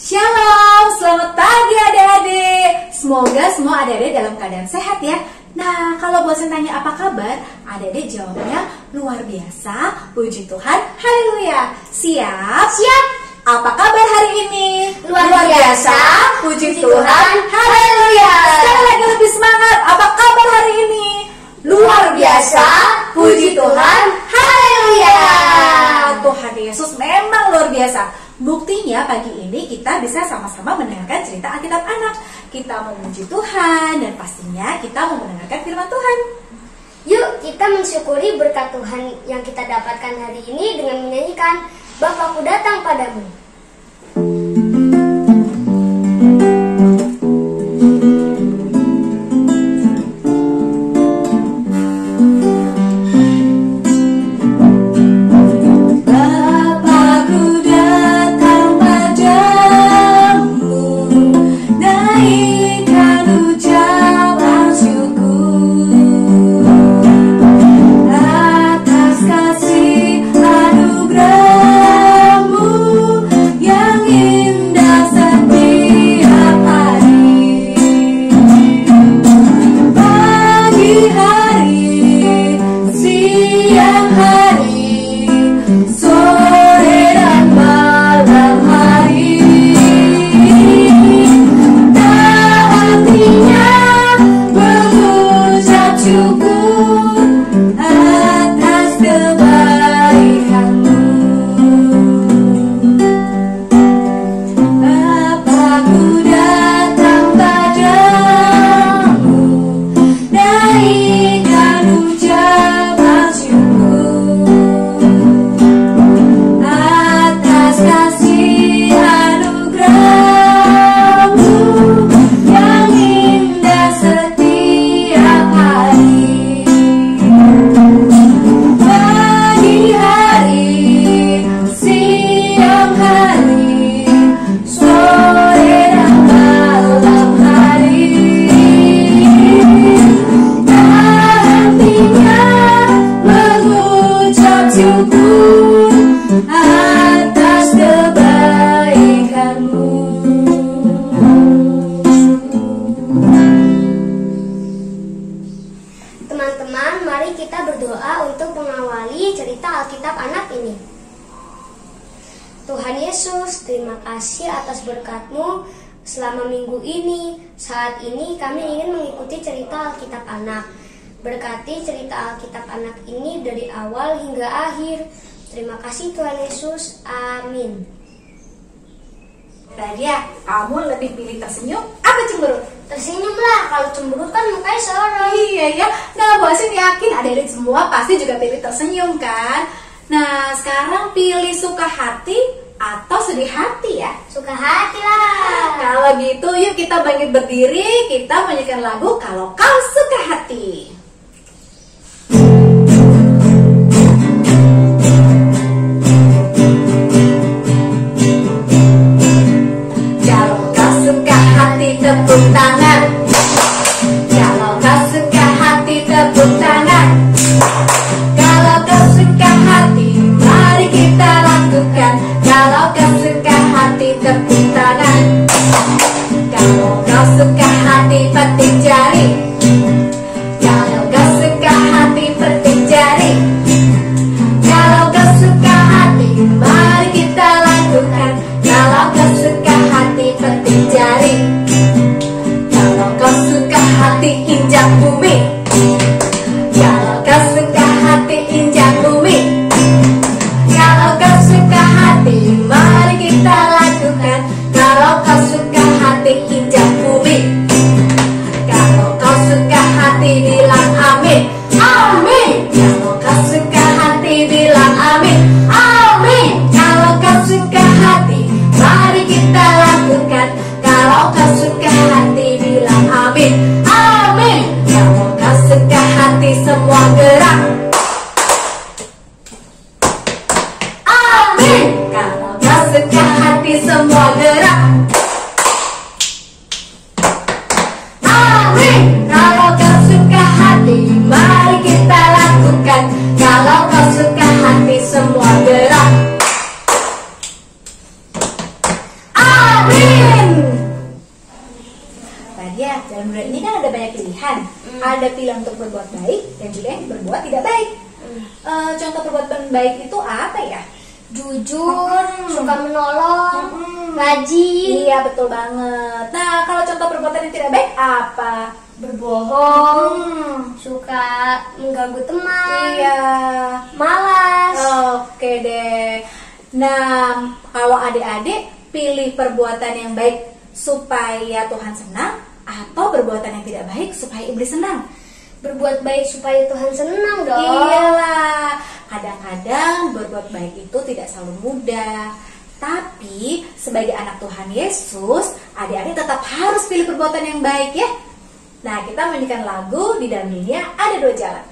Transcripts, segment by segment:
Shalom, selamat pagi adik-adik. Semoga semua adik-adik dalam keadaan sehat ya. Nah, kalau bosan tanya apa kabar, adik-adik jawabnya luar biasa, puji Tuhan, haleluya. Siap? Siap. Apa kabar hari ini? Luar biasa, puji Tuhan, haleluya. Sekali lagi lebih semangat, apa kabar hari ini? Luar biasa, puji Tuhan, haleluya. Tuhan Yesus memang luar biasa. Buktinya pagi ini kita bisa sama-sama mendengarkan cerita Alkitab anak. Kita memuji Tuhan dan pastinya kita mau mendengarkan firman Tuhan. Yuk kita mensyukuri berkat Tuhan yang kita dapatkan hari ini dengan menyanyikan Bapakku datang padamu. Teman-teman, mari kita berdoa untuk mengawali cerita Alkitab anak ini. Tuhan Yesus, terima kasih atas berkat-Mu selama minggu ini. Saat ini kami ingin mengikuti cerita Alkitab anak. Berkati cerita Alkitab anak ini dari awal hingga akhir. Terima kasih Tuhan Yesus. Amin. Nadia, kamu lebih pilih tersenyum apa cemberut? Tersenyumlah, kalau cemberut kan mukanya sorot. Iya ya, nah bosin yakin adik-adik semua pasti juga pilih tersenyum kan? Nah sekarang pilih suka hati atau sedih hati ya? Suka hati lah. Kalau gitu yuk kita bangkit berdiri, kita menyanyikan lagu Kalau Kau Suka Hati. Kalau kau suka hati tepuk tangan. Kalau kau suka hati tepuk tangan. Kalau kau suka hati mari kita lakukan. Kalau kau suka hati tepuk tangan. Kalau kau suka hati petik jari. Kalau kau suka hati petik jari. Kalau kau suka hati mari kita lakukan. Kalau kau suka hati petik jari. Kalau kau suka hati injak bumi. Kalau kau suka hati injak bumi. Kalau kau suka hati mari kita lakukan. Amin. Nadia, dalam dunia ini kan ada banyak pilihan. Ada pilihan untuk berbuat baik dan juga yang berbuat tidak baik. Contoh perbuatan baik itu apa ya? Jujur, suka menolong, rajin, Iya, betul banget. Nah, kalau contoh perbuatan yang tidak baik apa? berbohong, suka mengganggu teman, Iya. malas. Oke deh. Nah, kalau adik-adik pilih perbuatan yang baik supaya Tuhan senang atau perbuatan yang tidak baik supaya iblis senang? Berbuat baik supaya Tuhan senang dong. Iyalah, kadang-kadang berbuat baik itu tidak selalu mudah. Tapi sebagai anak Tuhan Yesus, adik-adik tetap harus pilih perbuatan yang baik ya. Nah, kita menyanyikan lagu Di Dalam Dunia Ada Dua Jalan.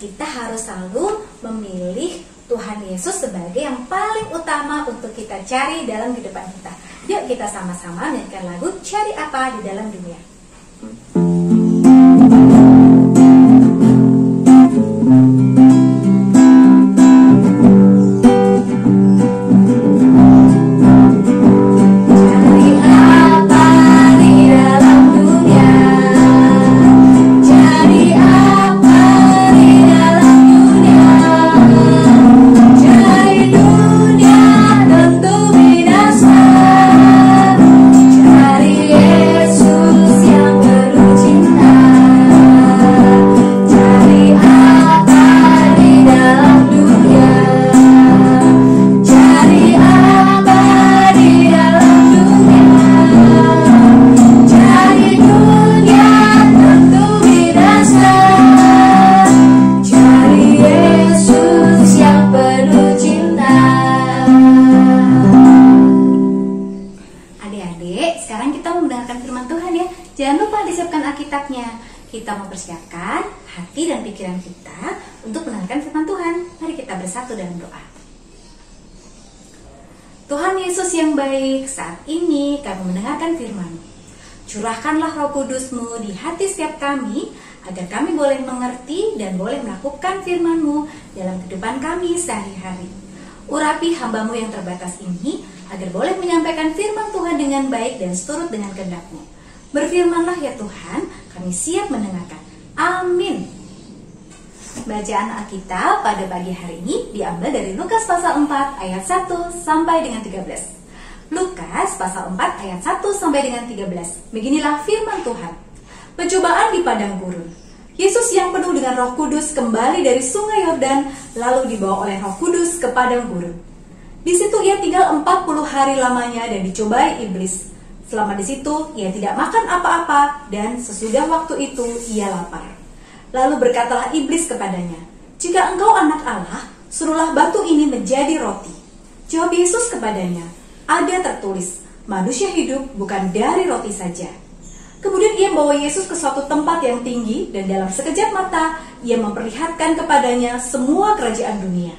Kita harus selalu memilih Tuhan Yesus sebagai yang paling utama untuk kita cari dalam kehidupan kita. Yuk kita sama-sama menyanyikan lagu Cari Apa di Dalam Dunia. Jangan lupa disiapkan Alkitabnya. Kita mempersiapkan hati dan pikiran kita untuk mendengarkan firman Tuhan. Mari kita bersatu dalam doa. Tuhan Yesus yang baik, saat ini kami mendengarkan firman-Mu. Curahkanlah Roh Kudus-Mu di hati setiap kami, agar kami boleh mengerti dan boleh melakukan firman-Mu dalam kehidupan kami sehari-hari. Urapi hamba-Mu yang terbatas ini, agar boleh menyampaikan firman Tuhan dengan baik dan seturut dengan kehendak-Mu. Berfirmanlah ya Tuhan, kami siap mendengarkan. Amin. Bacaan Alkitab pada pagi hari ini diambil dari Lukas pasal 4 ayat 1 sampai dengan 13. Lukas pasal 4 ayat 1 sampai dengan 13. Beginilah firman Tuhan. Pencobaan di padang gurun. Yesus yang penuh dengan Roh Kudus kembali dari sungai Yordan, lalu dibawa oleh Roh Kudus ke padang gurun. Di situ ia tinggal 40 hari lamanya dan dicobai iblis. Selama di situ ia tidak makan apa-apa dan sesudah waktu itu ia lapar. Lalu berkatalah iblis kepadanya, "Jika engkau anak Allah, suruhlah batu ini menjadi roti." Jawab Yesus kepadanya, "Ada tertulis, manusia hidup bukan dari roti saja." Kemudian ia membawa Yesus ke suatu tempat yang tinggi dan dalam sekejap mata ia memperlihatkan kepadanya semua kerajaan dunia.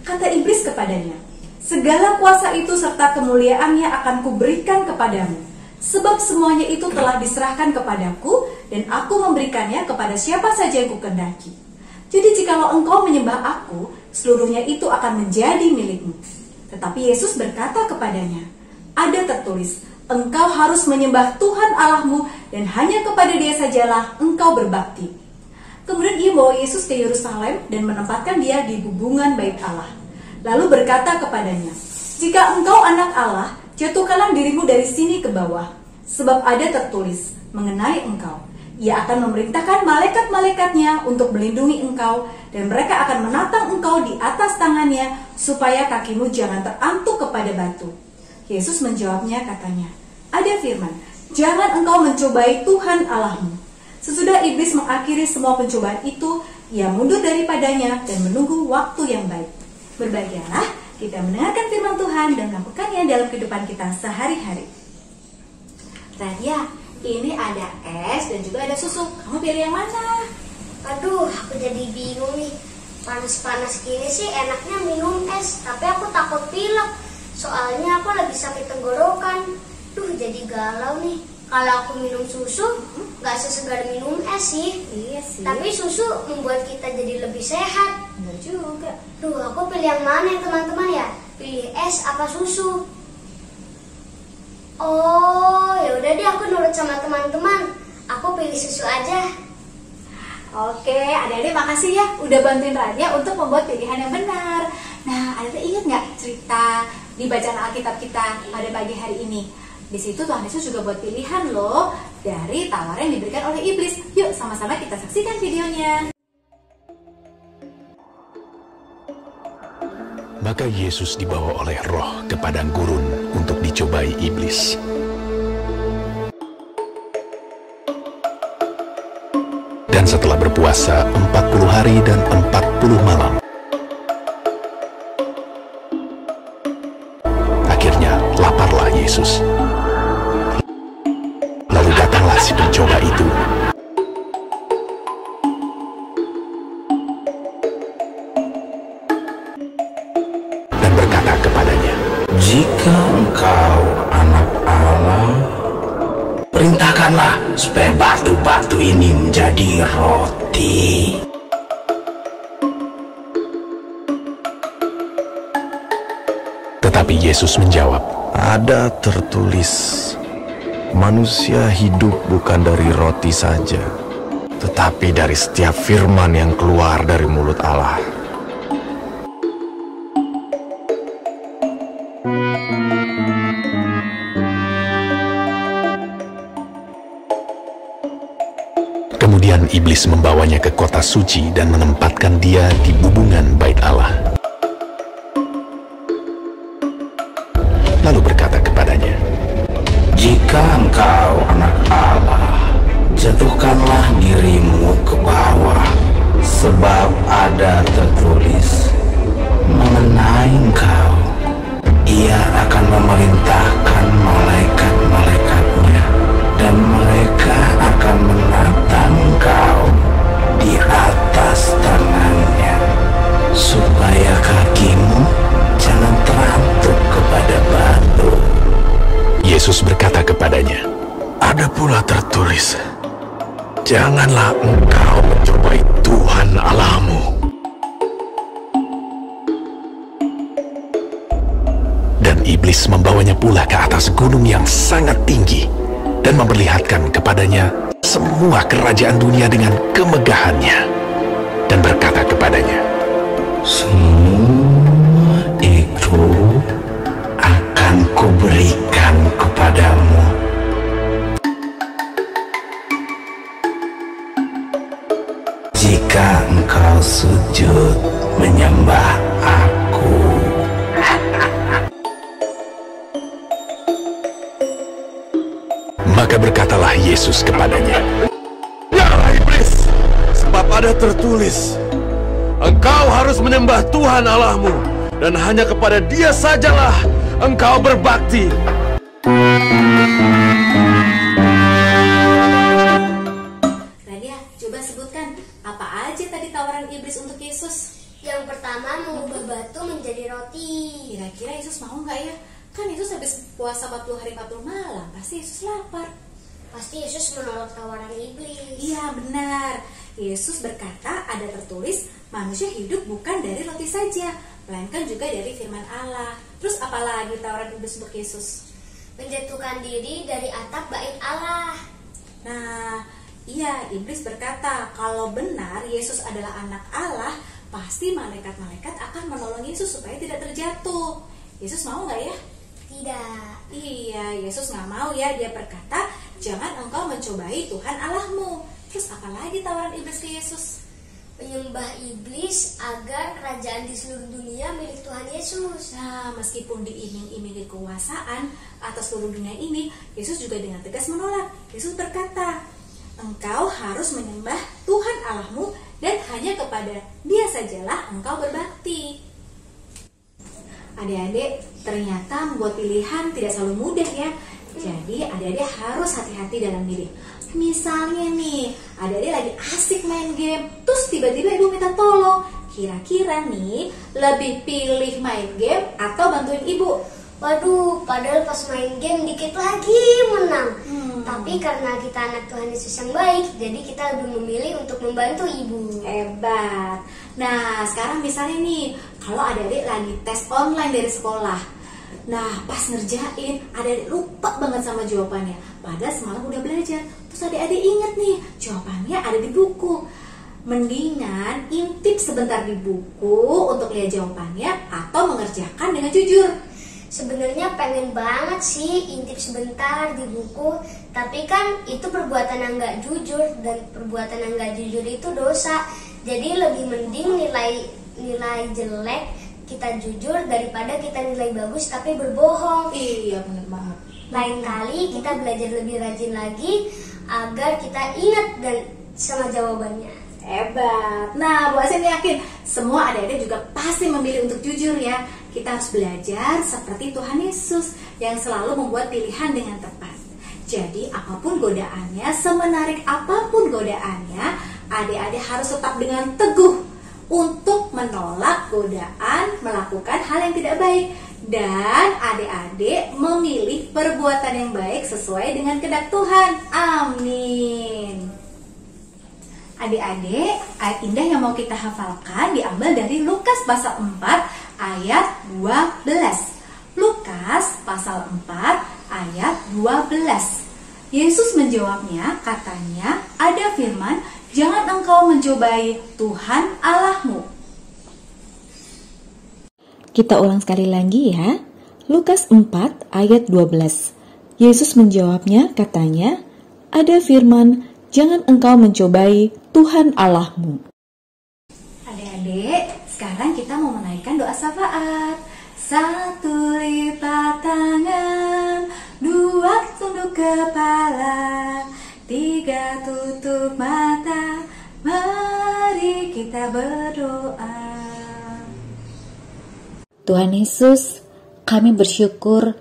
Kata iblis kepadanya, "Segala kuasa itu serta kemuliaannya akan kuberikan kepadamu, sebab semuanya itu telah diserahkan kepadaku, dan aku memberikannya kepada siapa saja yang kukehendaki. Jadi jikalau engkau menyembah aku, seluruhnya itu akan menjadi milikmu." Tetapi Yesus berkata kepadanya, "Ada tertulis, engkau harus menyembah Tuhan Allahmu, dan hanya kepada Dia sajalah engkau berbakti." Kemudian ia membawa Yesus ke Yerusalem dan menempatkan dia di hubungan bait Allah. Lalu berkata kepadanya, "Jika engkau anak Allah, jatuhkanlah dirimu dari sini ke bawah. Sebab ada tertulis mengenai engkau, Ia akan memerintahkan malaikat-malaikatnya untuk melindungi engkau, dan mereka akan menatang engkau di atas tangannya, supaya kakimu jangan terantuk kepada batu. Yesus menjawabnya katanya, ada firman, jangan engkau mencobai Tuhan Allahmu. Sesudah iblis mengakhiri semua pencobaan itu, ia mundur daripadanya dan menunggu waktu yang baik. Berbahagialah kita mendengarkan firman Tuhan dan melakukannya dalam kehidupan kita sehari-hari. Radia, ini ada es dan juga ada susu. Kamu pilih yang mana? Aduh, aku jadi bingung nih. Panas-panas gini sih enaknya minum es, tapi aku takut pilek. Soalnya aku lagi sakit tenggorokan. Duh, jadi galau nih. Kalau aku minum susu, gak sesegar minum es sih. Iya sih. Tapi susu membuat kita jadi lebih sehat. Benar juga. Duh, aku pilih yang mana ya teman-teman ya? Pilih es apa susu? Oh, ya udah deh, aku nurut sama teman-teman. Aku pilih susu aja. Oke, adik-adik makasih ya udah bantuin Radia untuk membuat pilihan yang benar. Nah, adik-adik ingat nggak cerita di bacaan Alkitab kita pada pagi hari ini? Di situ Tuhan Yesus juga buat pilihan loh dari tawaran yang diberikan oleh iblis. Yuk sama-sama kita saksikan videonya. Maka Yesus dibawa oleh Roh ke padang gurun untuk dicobai iblis. Dan setelah berpuasa 40 hari dan 40 malam, akhirnya laparlah Yesus. Lalu datanglah si pencoba itu. Dan berkata kepadanya, jika engkau anak Allah, perintahkanlah supaya batu-batu ini menjadi roti. Tetapi Yesus menjawab, ada tertulis, manusia hidup bukan dari roti saja, tetapi dari setiap firman yang keluar dari mulut Allah. Kemudian iblis membawanya ke kota suci dan menempatkan dia di bubungan bait Allah. Lalu berkata kepadanya, Jika engkau anak Allah, jatuhkanlah dirimu ke bawah, sebab ada tertulis mengenai engkau, Ia akan memerintahkan malaikat-malaikatnya, dan mereka akan menatang engkau di atas tangannya, supaya kakimu jangan terantuk kepada batu. Yesus berkata kepadanya, Ada pula tertulis, janganlah engkau mencobai Tuhan Allahmu. Dan iblis membawanya pula ke atas gunung yang sangat tinggi dan memperlihatkan kepadanya semua kerajaan dunia dengan kemegahannya, dan berkata kepadanya, Semua itu akan kuberikan kepadamu, jika engkau sujud menyembah Aku. Maka berkatalah Yesus kepadanya, Janganlah iblis, sebab ada tertulis, engkau harus menyembah Tuhan Allahmu, dan hanya kepada Dia sajalah engkau berbakti. Radia, coba sebutkan apa aja tadi tawaran iblis untuk Yesus? Yang pertama, mengubah batu menjadi roti. Kira-kira Yesus mau nggak ya? Kan Yesus habis puasa 40 hari 40 malam, pasti Yesus lapar. Pasti Yesus menolak tawaran iblis. Iya benar, Yesus berkata ada tertulis manusia hidup bukan dari roti saja, melainkan juga dari firman Allah. Terus apalagi tawaran iblis untuk Yesus? Menjatuhkan diri dari atap bait Allah. Nah, iya, iblis berkata kalau benar Yesus adalah anak Allah, pasti malaikat-malaikat akan menolong Yesus supaya tidak terjatuh. Yesus mau nggak ya? Tidak. Iya, Yesus nggak mau ya. Dia berkata, jangan engkau mencobai Tuhan Allahmu. Terus apalagi tawaran iblis ke Yesus? Menyembah iblis agar kerajaan di seluruh dunia milik Tuhan Yesus. Nah, meskipun diiming-imingi kekuasaan atas seluruh dunia ini, Yesus juga dengan tegas menolak. Yesus berkata, engkau harus menyembah Tuhan Allahmu dan hanya kepada Dia sajalah engkau berbakti. Adik-adik, ternyata membuat pilihan tidak selalu mudah ya. Jadi adik-adik harus hati-hati dalam milih. Misalnya nih, adik-adik lagi asik main game, terus tiba-tiba ibu minta tolong. Kira-kira nih, lebih pilih main game atau bantuin ibu? Waduh, padahal pas main game dikit lagi menang. Tapi karena kita anak Tuhan Yesus yang baik, jadi kita lebih memilih untuk membantu ibu. Hebat. Nah, sekarang misalnya nih, kalau adik-adik lagi tes online dari sekolah. Nah, pas ngerjain, adik-adik lupa banget sama jawabannya. Padahal semalam udah belajar. Terus adik-adik inget nih, jawabannya ada di buku. Mendingan intip sebentar di buku untuk lihat jawabannya atau mengerjakan dengan jujur. Sebenarnya pengen banget sih intip sebentar di buku, tapi kan itu perbuatan yang nggak jujur, dan perbuatan yang nggak jujur itu dosa. Jadi lebih mending nilai jelek kita jujur daripada kita nilai bagus tapi berbohong. Iya, bener banget. Lain kali kita belajar lebih rajin lagi agar kita ingat dan sama jawabannya. Hebat. Nah, Bu Asin yakin semua adik-adik juga pasti memilih untuk jujur ya. Kita harus belajar seperti Tuhan Yesus yang selalu membuat pilihan dengan tepat. Jadi apapun godaannya, semenarik apapun godaannya, adik-adik harus tetap dengan teguh untuk menolak godaan melakukan hal yang tidak baik. Dan adik-adik memilih perbuatan yang baik sesuai dengan kehendak Tuhan. Amin. Adik-adik, ayat indah yang mau kita hafalkan diambil dari Lukas pasal 4 ayat 12. Lukas pasal 4 ayat 12. Yesus menjawabnya, katanya, ada firman, jangan engkau mencobai Tuhan Allahmu. Kita ulang sekali lagi ya. Lukas 4 ayat 12. Yesus menjawabnya, katanya, ada firman, jangan engkau mencobai Tuhan Allahmu. Adik-adik, sekarang kita mau menaikkan doa syafaat. 1 lipat tangan, 2 tunduk kepala, 3 tutup mata, mari kita berdoa. Tuhan Yesus, kami bersyukur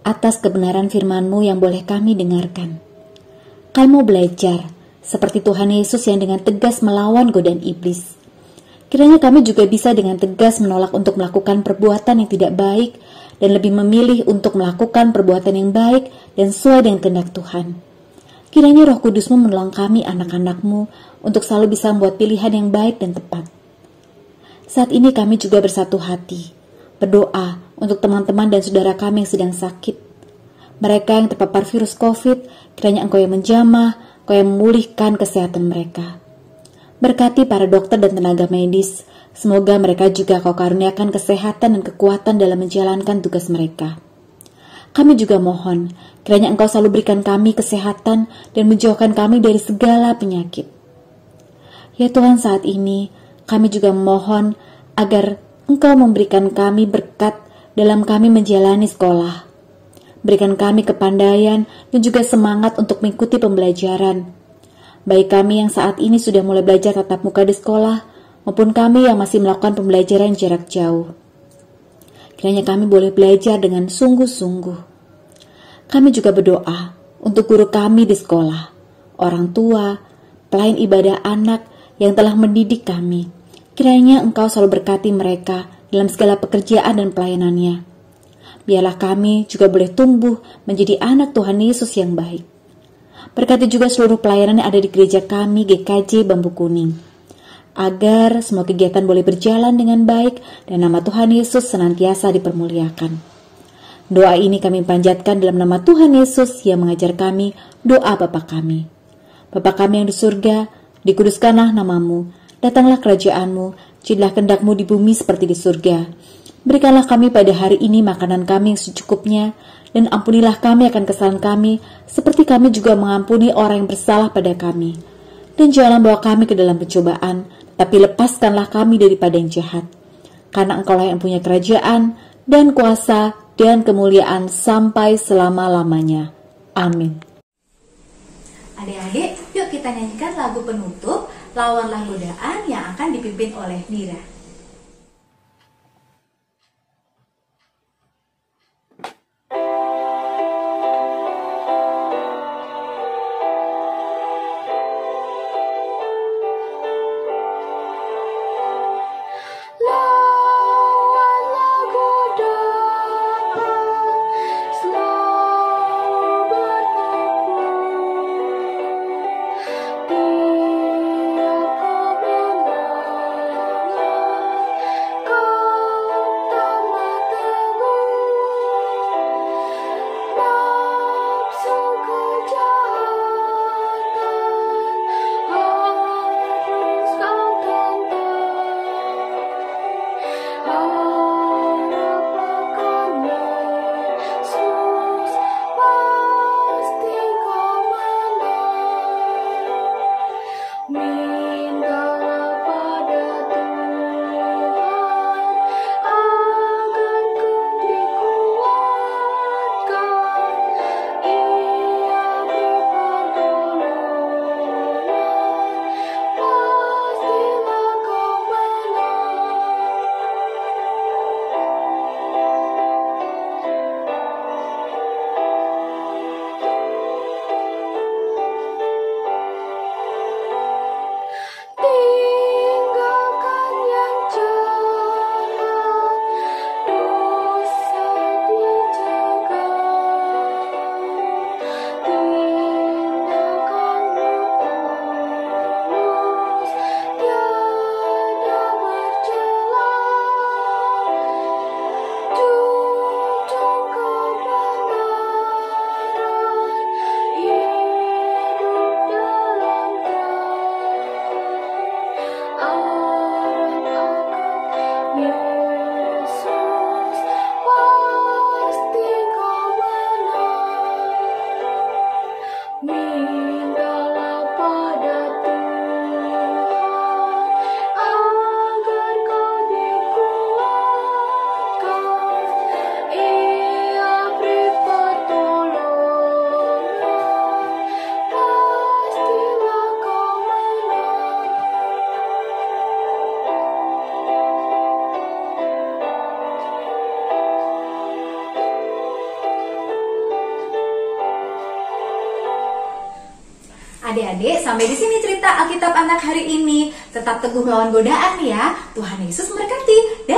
atas kebenaran firman-Mu yang boleh kami dengarkan. Kami mau belajar seperti Tuhan Yesus yang dengan tegas melawan godaan iblis. Kiranya kami juga bisa dengan tegas menolak untuk melakukan perbuatan yang tidak baik dan lebih memilih untuk melakukan perbuatan yang baik dan sesuai dengan kehendak Tuhan. Kiranya Roh Kudus-Mu menolong kami anak-anak-Mu untuk selalu bisa membuat pilihan yang baik dan tepat. Saat ini kami juga bersatu hati, berdoa untuk teman-teman dan saudara kami yang sedang sakit. Mereka yang terpapar virus COVID, kiranya Engkau yang menjamah, Engkau yang memulihkan kesehatan mereka. Berkati para dokter dan tenaga medis, semoga mereka juga Kau karuniakan kesehatan dan kekuatan dalam menjalankan tugas mereka. Kami juga mohon, kiranya Engkau selalu berikan kami kesehatan dan menjauhkan kami dari segala penyakit. Ya Tuhan, saat ini kami juga memohon agar Engkau memberikan kami berkat dalam kami menjalani sekolah. Berikan kami kepandaian dan juga semangat untuk mengikuti pembelajaran. Baik kami yang saat ini sudah mulai belajar tatap muka di sekolah, maupun kami yang masih melakukan pembelajaran jarak jauh. Kiranya kami boleh belajar dengan sungguh-sungguh. Kami juga berdoa untuk guru kami di sekolah, orang tua, pelayan ibadah anak yang telah mendidik kami. Kiranya Engkau selalu berkati mereka dalam segala pekerjaan dan pelayanannya. Biarlah kami juga boleh tumbuh menjadi anak Tuhan Yesus yang baik. Berkati juga seluruh pelayanan yang ada di gereja kami GKJ Bambu Kuning, agar semua kegiatan boleh berjalan dengan baik dan nama Tuhan Yesus senantiasa dipermuliakan. Doa ini kami panjatkan dalam nama Tuhan Yesus yang mengajar kami doa Bapa kami. Bapa kami yang di surga, dikuduskanlah namamu, datanglah kerajaan-Mu, jadilah kehendak-Mu di bumi seperti di surga. Berikanlah kami pada hari ini makanan kami yang secukupnya, dan ampunilah kami akan kesalahan kami, seperti kami juga mengampuni orang yang bersalah pada kami. Dan janganlah bawa kami ke dalam pencobaan, tapi lepaskanlah kami daripada yang jahat. Karena Engkaulah yang punya kerajaan, dan kuasa, dan kemuliaan sampai selama-lamanya. Amin. Adik-adik, yuk kita nyanyikan lagu penutup Lawanlah Godaan yang akan dipimpin oleh Mira. Adik-adik, sampai di sini cerita Alkitab Anak hari ini. Tetap teguh melawan godaan ya. Tuhan Yesus memberkati.